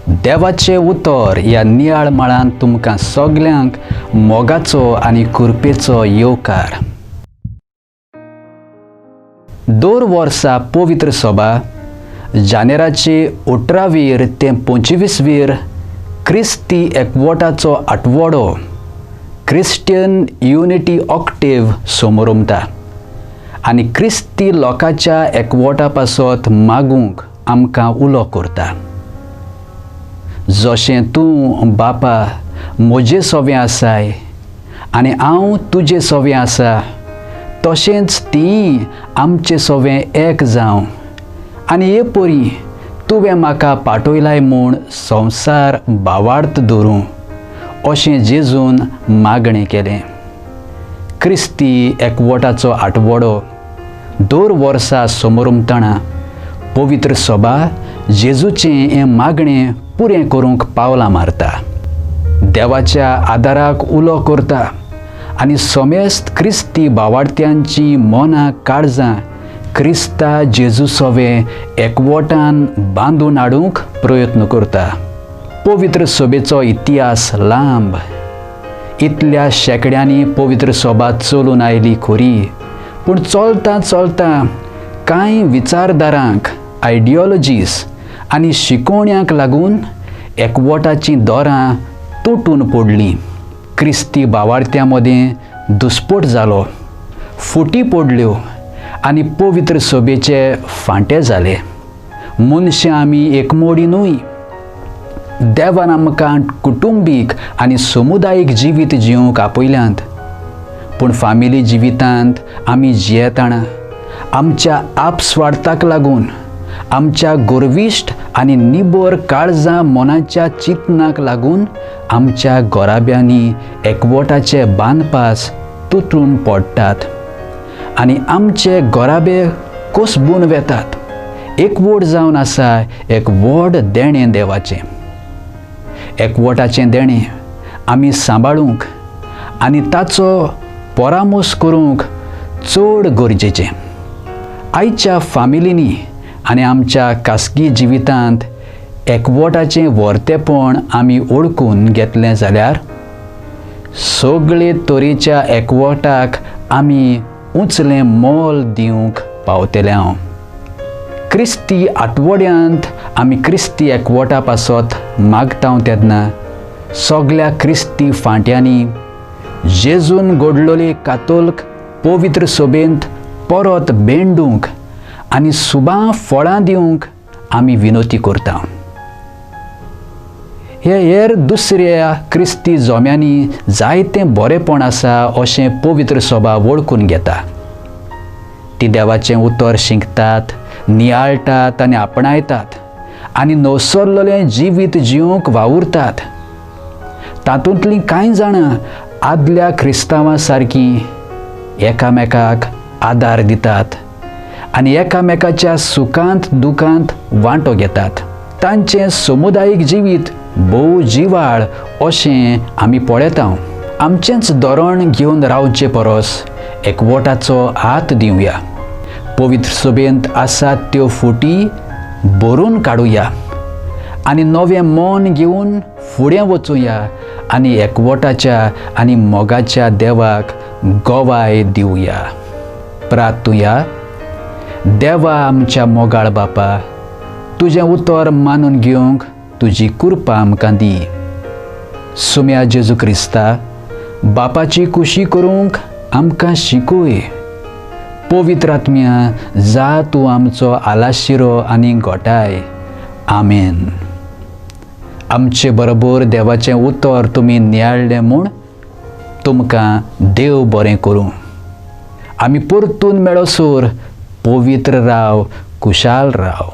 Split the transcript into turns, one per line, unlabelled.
देवाचे उतर ह्या नियाळ माळांत तुमकां सगल्यांक मोगाचो आनी कृपेचो येवकार. दर वर्सा पवित्र सभा जानेराचे 18 ते 25 क्रिस्ती एकवटाचो आठवडो क्रिस्टियन युनिटी ऑक्टेव समोरुमता आनी क्रिस्ती लोकांच्या एकवटा पासत मागूंक आमकां उलो करता. जशें तूं बापा म्हजें सोवें आसाय आनी हांव तुजें सोवें आसा, तशेंच तीं आमचें सोवें एक जावं आनी हे परी तुवें म्हाका पाठयलाय म्हूण संवसार बावार्थ दवरूं, अशें जेजून मागणें केलें. क्रिस्ती एकवटाचो आठवडो दर वर्सा समोरुमतना पवित्र सभा जेजूचें हें मागणें पुरें करूंक पावलां मारता, देवाच्या आदाराक उलो करता आनी समेस्त क्रिस्ती भावार्थ्यांची मनां काळजां क्रिस्ता जेजू सोवें एकवटान बांदून हाडूंक प्रयत्न करता. पवित्र सभेचो इतिहास लांब. इतल्या शेकड्यांनी पवित्र सभा चलून आयली खरी, पूण चलता चलता कांय विचारधारांक, आयडियोलॉजीस आनी शिकोवण्यांक लागून एकवटाचीं दोरां तुटून पडलीं. क्रिस्ती भावार्थ्यां मदें दुस्पट जालो, फुटी पडल्यो आनी पवित्र सभेचे फांटे जाले. मनशां आमी एकमोडी न्हय. देवान आमकां कुटुंबीक आनी समुदायीक जिवीत जिवंक आपयल्यांत, पूण फामिली जिवितांत आमी जियेताना आमच्या आपस्वार्थाक लागून, आमच्या गर्विश्ट आनी निबर काळजां मनाच्या चिंतनाक लागून आमच्या गोराब्यांनी एकवटाचे बांदपास तुटून पडटात आनी आमचे गोराबे कसबून वेतात. एकवट जावन आसा एक व्हड देणें देवाचें. एकवटाचें देणें आमी सांबाळूंक आनी ताचो परामोस करूंक चड गरजेचें. आयच्या फामिलींनी आनी आमच्या खासगी जिवितांत एकवटाचें वर्तेपण आमी ओळखून घेतलें जाल्यार सगळे तरेच्या एकवटाक आमी उंचलें मोल दिवंक पावतले. हांव क्रिस्ती आठवड्यांत आमी क्रिस्ती एकवटा पासत मागता तेन्ना सगळ्या क्रिस्ती फांट्यांनी जेजून घडलोले कातोल्क पवित्र सभेंत परत भेंडूंक आनी सुबां फळां दिवंक आमी विनोती करता. हे हेर दुसऱ्या क्रिस्ती जोम्यांनी जायतें बरेंपण आसा अशें पवित्र सभा वळखून घेता. ती देवाचें उतर शिंकतात, नियाळटात आनी आपणायतात आनी नवसरलेलें जिवीत जिवंक वावुरतात. तातूंतलीं कांय जाणां आदल्या क्रिस्तांवां सारकीं एकामेकाक आदार दितात आनी एकामेकाच्या सुखांत दुखांत वांटो घेतात. तांचें समुदायीक जिवीत भोव जिवाळ अशें आमी पळयता. आमचेंच धोरण घेवन रावचे परस एकवटाचो हात दिवया. पवित्र सभेंत आसात त्यो फुटी भरून काडुया आनी नवें मन घेवन फुडें वचुया आनी एकवटाच्या आनी मोगाच्या देवाक गोवाय दिवया. प्रार्थुया. देवा आमच्या मोगाळ बापा, तुजें उतर मानून घेवंक तुजी कृपा आमकां दी. सुम्या जेजू क्रिस्ता, बापाची कुशी करूंक आमकां शिकय. पवित्र आत्म्या, जा तूं आमचो आलाशिरो आनी घोटाय. आमेन. आमचे बरोबर देवाचें उतर तुमी नियाळ्ळें म्हूण तुमकां देव बरें करूं. आमी परतून मेळोसोर पवित्र राव, कुशाल राव.